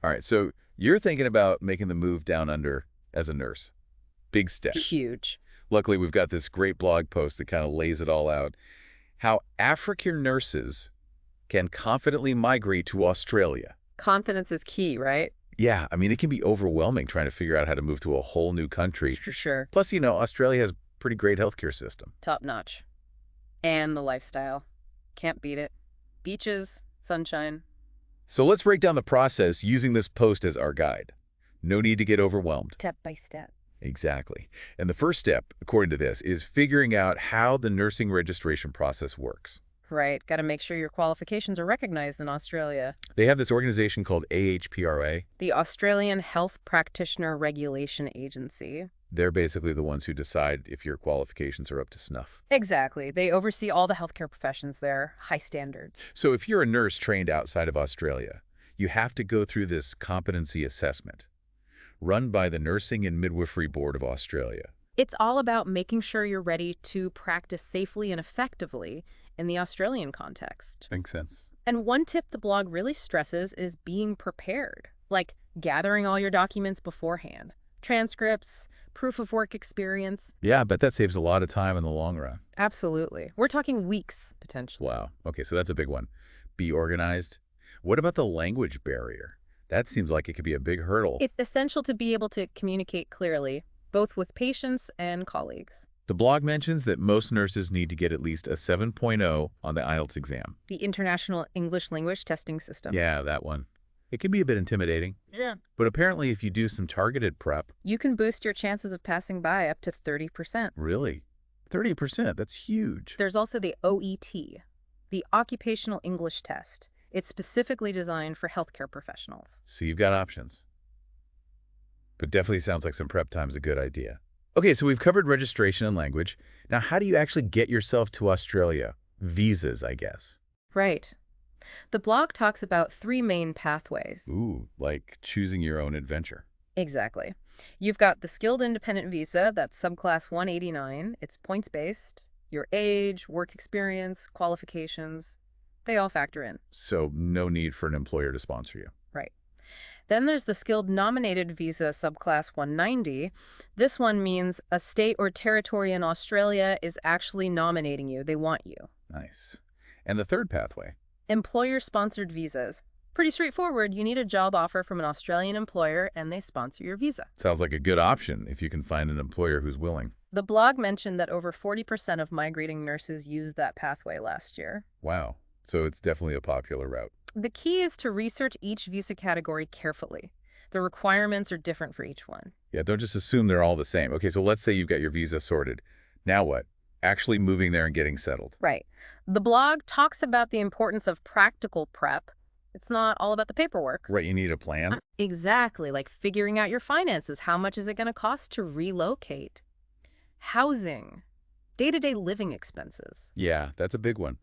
All right, so you're thinking about making the move down under as a nurse. Big step. Huge. Luckily, we've got this great blog post that kind of lays it all out. How African nurses can confidently migrate to Australia. Confidence is key, right? Yeah, I mean, it can be overwhelming trying to figure out how to move to a whole new country. For sure. Plus, Australia has a pretty great healthcare system. Top notch. And the lifestyle. Can't beat it. Beaches, sunshine. So let's break down the process using this post as our guide. No need to get overwhelmed. Step by step. Exactly. And the first step, according to this, is figuring out how the nursing registration process works. Right. Got to make sure your qualifications are recognized in Australia. They have this organization called AHPRA. The Australian Health Practitioner Regulation Agency. They're basically the ones who decide if your qualifications are up to snuff. Exactly. They oversee all the healthcare professions there. High standards. So if you're a nurse trained outside of Australia, you have to go through this competency assessment run by the Nursing and Midwifery Board of Australia. It's all about making sure you're ready to practice safely and effectively in the Australian context. Makes sense. And one tip the blog really stresses is being prepared, like gathering all your documents beforehand. Transcripts, proof of work experience. Yeah, I bet that saves a lot of time in the long run. Absolutely. We're talking weeks, potentially. Wow. Okay, so that's a big one. Be organized. What about the language barrier? That seems like it could be a big hurdle. It's essential to be able to communicate clearly, both with patients and colleagues. The blog mentions that most nurses need to get at least a 7.0 on the IELTS exam. The International English Language Testing System. Yeah, that one. It can be a bit intimidating. Yeah. But apparently if you do some targeted prep... You can boost your chances of passing by up to 30%. Really? 30%? That's huge. There's also the OET, the Occupational English Test. It's specifically designed for healthcare professionals. So you've got options. But definitely sounds like some prep time is a good idea. Okay, so we've covered registration and language. Now, how do you actually get yourself to Australia? Visas, I guess. Right. The blog talks about 3 main pathways. Ooh, like choosing your own adventure. Exactly. You've got the Skilled Independent Visa, that's subclass 189. It's points-based. Your age, work experience, qualifications, they all factor in. So no need for an employer to sponsor you. Right. Then there's the Skilled Nominated Visa subclass 190. This one means a state or territory in Australia is actually nominating you. They want you. Nice. And the third pathway? Employer-sponsored visas. Pretty straightforward. You need a job offer from an Australian employer, and they sponsor your visa. Sounds like a good option if you can find an employer who's willing. The blog mentioned that over 40% of migrating nurses used that pathway last year. Wow. So it's definitely a popular route. The key is to research each visa category carefully. The requirements are different for each one. Yeah, don't just assume they're all the same. Okay, so let's say you've got your visa sorted. Now what? Actually moving there and getting settled. Right. The blog talks about the importance of practical prep. It's not all about the paperwork. Right, you need a plan. Exactly, like figuring out your finances. How much is it going to cost to relocate? Housing. Day-to-day living expenses. Yeah, that's a big one.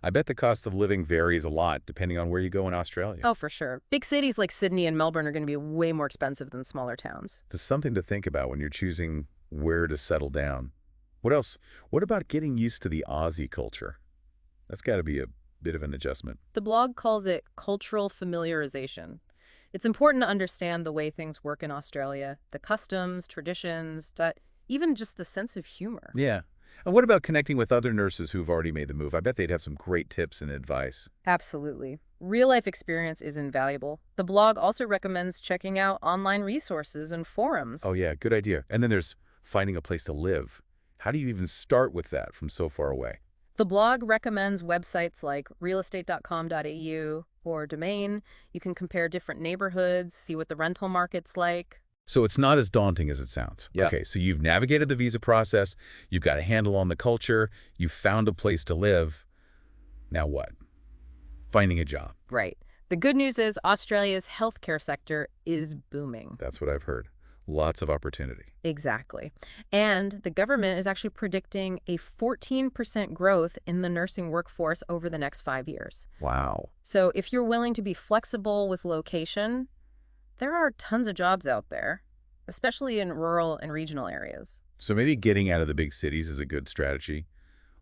I bet the cost of living varies a lot depending on where you go in Australia. Oh, for sure. Big cities like Sydney and Melbourne are going to be way more expensive than smaller towns. There's something to think about when you're choosing where to settle down. What else? What about getting used to the Aussie culture? That's got to be a bit of an adjustment. The blog calls it cultural familiarization. It's important to understand the way things work in Australia, the customs, traditions, even just the sense of humor. Yeah. And what about connecting with other nurses who've already made the move? I bet they'd have some great tips and advice. Absolutely. Real-life experience is invaluable. The blog also recommends checking out online resources and forums. Oh, yeah, good idea. And then there's finding a place to live. How do you even start with that from so far away? The blog recommends websites like realestate.com.au or Domain. You can compare different neighborhoods, see what the rental market's like. So it's not as daunting as it sounds. Yeah. Okay, so you've navigated the visa process, you've got a handle on the culture, you've found a place to live. Now what? Finding a job. Right. The good news is Australia's healthcare sector is booming. That's what I've heard. Lots of opportunity. Exactly. And the government is actually predicting a 14% growth in the nursing workforce over the next 5 years. Wow. So if you're willing to be flexible with location, there are tons of jobs out there, especially in rural and regional areas. So maybe getting out of the big cities is a good strategy.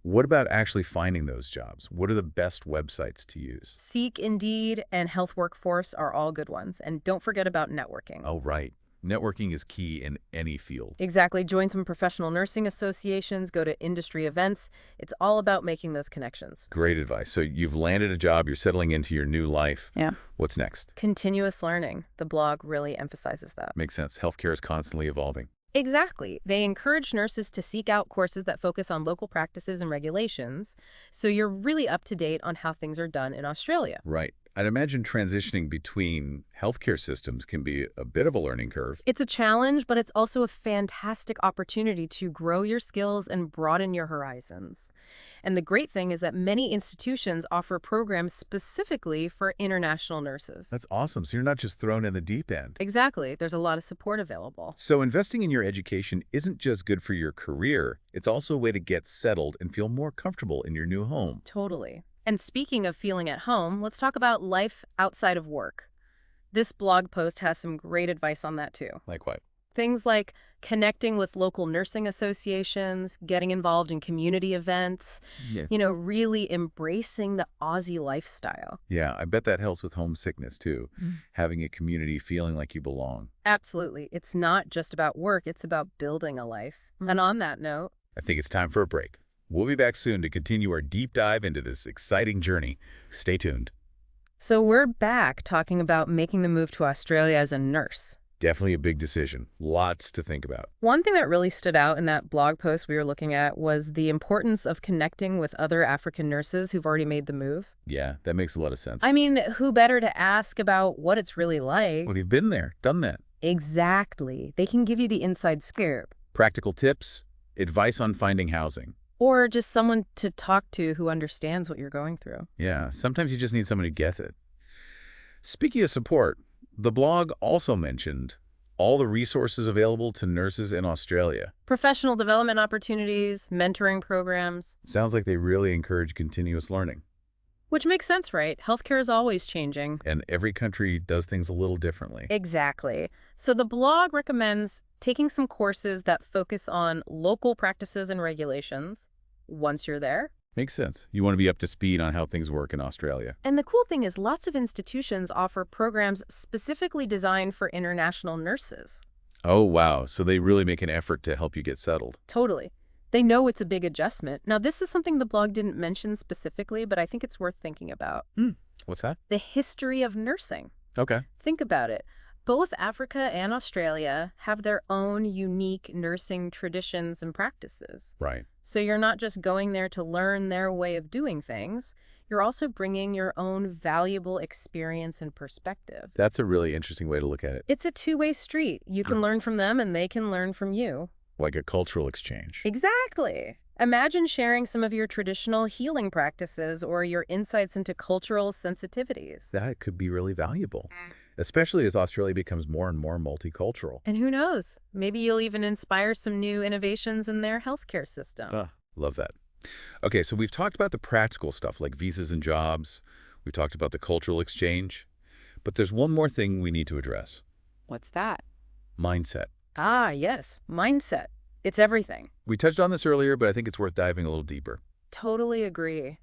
What about actually finding those jobs? What are the best websites to use? Seek, Indeed, and Health Workforce are all good ones. And don't forget about networking. Oh, right. Networking is key in any field. Exactly. Join some professional nursing associations, go to industry events. It's all about making those connections. Great advice. So you've landed a job, you're settling into your new life. Yeah. What's next? Continuous learning. The blog really emphasizes that. Makes sense. Healthcare is constantly evolving. Exactly. They encourage nurses to seek out courses that focus on local practices and regulations, so you're really up to date on how things are done in Australia. Right. I'd imagine transitioning between healthcare systems can be a bit of a learning curve. It's a challenge, but it's also a fantastic opportunity to grow your skills and broaden your horizons. And the great thing is that many institutions offer programs specifically for international nurses. That's awesome. So you're not just thrown in the deep end. Exactly. There's a lot of support available. So investing in your education isn't just good for your career, it's also a way to get settled and feel more comfortable in your new home. Totally. And speaking of feeling at home, let's talk about life outside of work. This blog post has some great advice on that too. Like what? Things like connecting with local nursing associations, getting involved in community events, Yeah. really embracing the Aussie lifestyle. Yeah, I bet that helps with homesickness too. Having a community, feeling like you belong. Absolutely. It's not just about work, it's about building a life. And on that note, I think it's time for a break. We'll be back soon to continue our deep dive into this exciting journey. Stay tuned. so we're back talking about making the move to Australia as a nurse. Definitely a big decision. Lots to think about. One thing that really stood out in that blog post we were looking at was the importance of connecting with other African nurses who've already made the move. Yeah, that makes a lot of sense. I mean, who better to ask about what it's really like? Well, you've been there, done that. Exactly. They can give you the inside scoop. Practical tips, advice on finding housing. Or just someone to talk to who understands what you're going through. Yeah, sometimes you just need someone who gets it. Speaking of support, the blog also mentioned all the resources available to nurses in Australia. Professional development opportunities, mentoring programs. Sounds like they really encourage continuous learning. Which makes sense, right? Healthcare is always changing. And every country does things a little differently. Exactly. So the blog recommends taking some courses that focus on local practices and regulations once you're there. Makes sense. You want to be up to speed on how things work in Australia. And the cool thing is lots of institutions offer programs specifically designed for international nurses. Oh, wow. So they really make an effort to help you get settled. Totally. They know it's a big adjustment. Now, this is something the blog didn't mention specifically, but I think it's worth thinking about. What's that? The history of nursing. Okay. Think about it. Both Africa and Australia have their own unique nursing traditions and practices. Right. So you're not just going there to learn their way of doing things, you're also bringing your own valuable experience and perspective. That's a really interesting way to look at it. It's a two-way street. You can learn from them and they can learn from you. Like a cultural exchange. Exactly. Imagine sharing some of your traditional healing practices or your insights into cultural sensitivities. That could be really valuable, especially as Australia becomes more and more multicultural. And who knows, maybe you'll even inspire some new innovations in their healthcare system. Love that. Okay, so we've talked about the practical stuff like visas and jobs. We've talked about the cultural exchange. But there's one more thing we need to address. What's that? Mindset. Ah, yes, mindset. It's everything. We touched on this earlier, but I think it's worth diving a little deeper. Totally agree.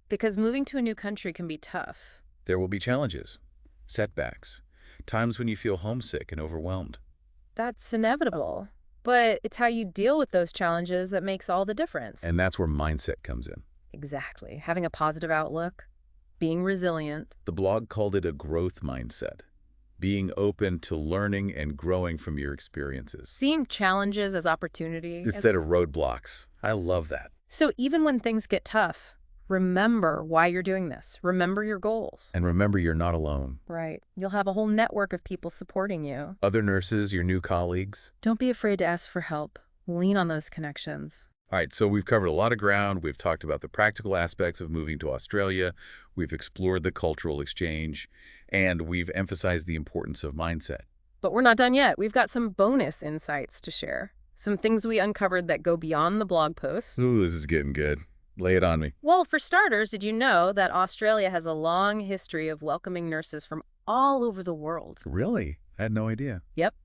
Because moving to a new country can be tough. There will be challenges, setbacks, times when you feel homesick and overwhelmed. That's inevitable. But it's how you deal with those challenges that makes all the difference. And that's where mindset comes in. Exactly. Having a positive outlook, being resilient. The blog called it a growth mindset, being open to learning and growing from your experiences. Seeing challenges as opportunities. Instead of roadblocks. I love that. So even when things get tough, remember why you're doing this. Remember your goals. And remember, you're not alone. Right. You'll have a whole network of people supporting you. Other nurses, your new colleagues. Don't be afraid to ask for help. Lean on those connections. All right, so we've covered a lot of ground. We've talked about the practical aspects of moving to Australia. We've explored the cultural exchange, and we've emphasized the importance of mindset. But we're not done yet. We've got some bonus insights to share. Some things we uncovered that go beyond the blog post. Ooh, this is getting good. Lay it on me. Well, for starters, did you know that Australia has a long history of welcoming nurses from all over the world? Really? I had no idea. Yep.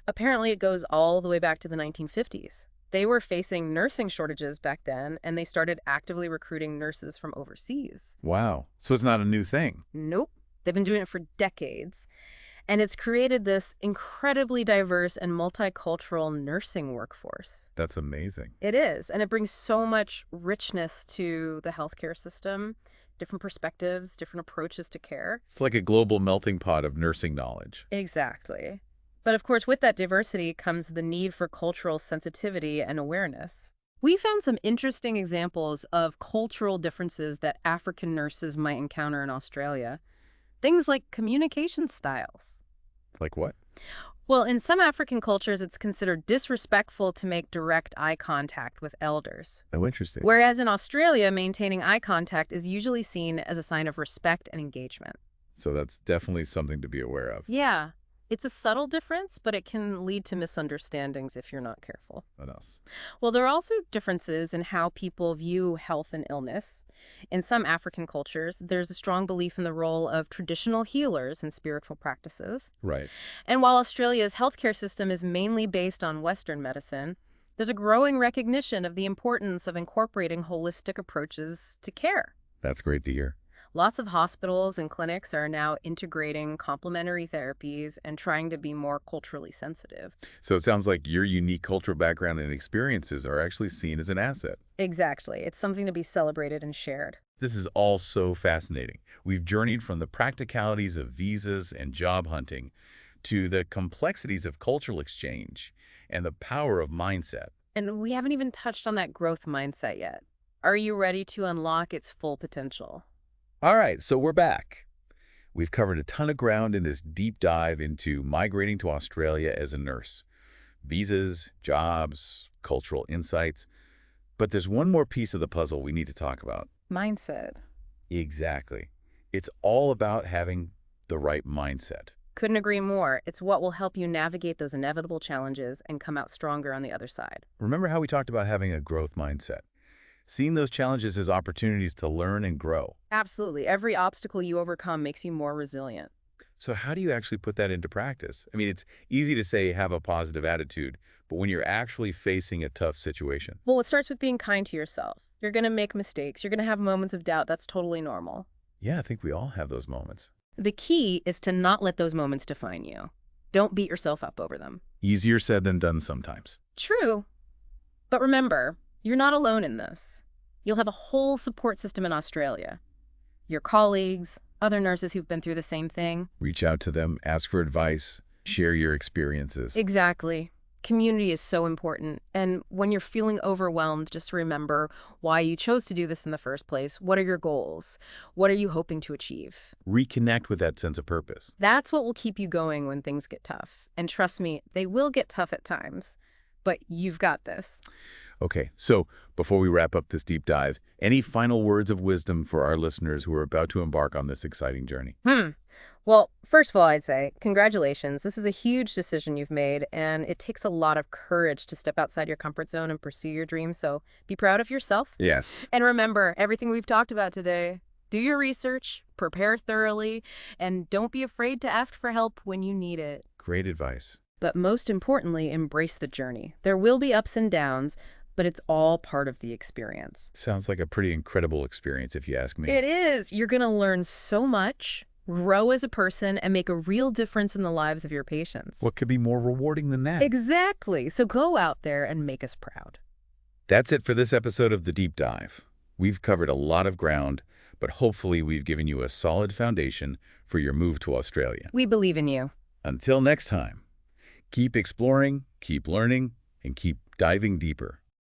Apparently, it goes all the way back to the 1950s. They were facing nursing shortages back then, and they started actively recruiting nurses from overseas. Wow. So it's not a new thing. Nope. They've been doing it for decades. And it's created this incredibly diverse and multicultural nursing workforce. That's amazing. It is. And it brings so much richness to the healthcare system, different perspectives, different approaches to care. It's like a global melting pot of nursing knowledge. Exactly. But of course, with that diversity comes the need for cultural sensitivity and awareness. We found some interesting examples of cultural differences that African nurses might encounter in Australia. Things like communication styles. Like what? Well, in some African cultures, it's considered disrespectful to make direct eye contact with elders. Oh, interesting. Whereas in Australia, maintaining eye contact is usually seen as a sign of respect and engagement. So that's definitely something to be aware of. Yeah, it's a subtle difference, but it can lead to misunderstandings if you're not careful. On us. Well, there are also differences in how people view health and illness. In some African cultures, there's a strong belief in the role of traditional healers and spiritual practices. Right. And while Australia's healthcare system is mainly based on Western medicine, there's a growing recognition of the importance of incorporating holistic approaches to care. That's great to hear. Lots of hospitals and clinics are now integrating complementary therapies and trying to be more culturally sensitive. So it sounds like your unique cultural background and experiences are actually seen as an asset. Exactly. It's something to be celebrated and shared. This is all so fascinating. We've journeyed from the practicalities of visas and job hunting to the complexities of cultural exchange and the power of mindset. And we haven't even touched on that growth mindset yet. Are you ready to unlock its full potential? All right, so we're back. We've covered a ton of ground in this deep dive into migrating to Australia as a nurse. Visas, jobs, cultural insights. But there's one more piece of the puzzle we need to talk about. Mindset. Exactly. It's all about having the right mindset. Couldn't agree more. It's what will help you navigate those inevitable challenges and come out stronger on the other side. Remember how we talked about having a growth mindset? Seeing those challenges as opportunities to learn and grow. Absolutely. Every obstacle you overcome makes you more resilient. So how do you actually put that into practice? I mean, it's easy to say have a positive attitude, but when you're actually facing a tough situation. Well, it starts with being kind to yourself. You're going to make mistakes. You're going to have moments of doubt. That's totally normal. Yeah, I think we all have those moments. The key is to not let those moments define you. Don't beat yourself up over them. Easier said than done sometimes. True. But remember, you're not alone in this. You'll have a whole support system in Australia. Your colleagues, other nurses who've been through the same thing. Reach out to them, ask for advice, share your experiences. Exactly. Community is so important. And when you're feeling overwhelmed, just remember why you chose to do this in the first place. What are your goals? What are you hoping to achieve? Reconnect with that sense of purpose. That's what will keep you going when things get tough. And trust me, they will get tough at times. But you've got this. Okay, so before we wrap up this deep dive, any final words of wisdom for our listeners who are about to embark on this exciting journey? Well, first of all, I'd say congratulations. This is a huge decision you've made, and it takes a lot of courage to step outside your comfort zone and pursue your dreams. So be proud of yourself. Yes. And remember, everything we've talked about today, do your research, prepare thoroughly, and don't be afraid to ask for help when you need it. Great advice. But most importantly, embrace the journey. There will be ups and downs, but it's all part of the experience. Sounds like a pretty incredible experience if you ask me. It is. You're going to learn so much, grow as a person, and make a real difference in the lives of your patients. What could be more rewarding than that? Exactly. So go out there and make us proud. That's it for this episode of The Deep Dive. We've covered a lot of ground, but hopefully we've given you a solid foundation for your move to Australia. We believe in you. Until next time, keep exploring, keep learning, and keep diving deeper.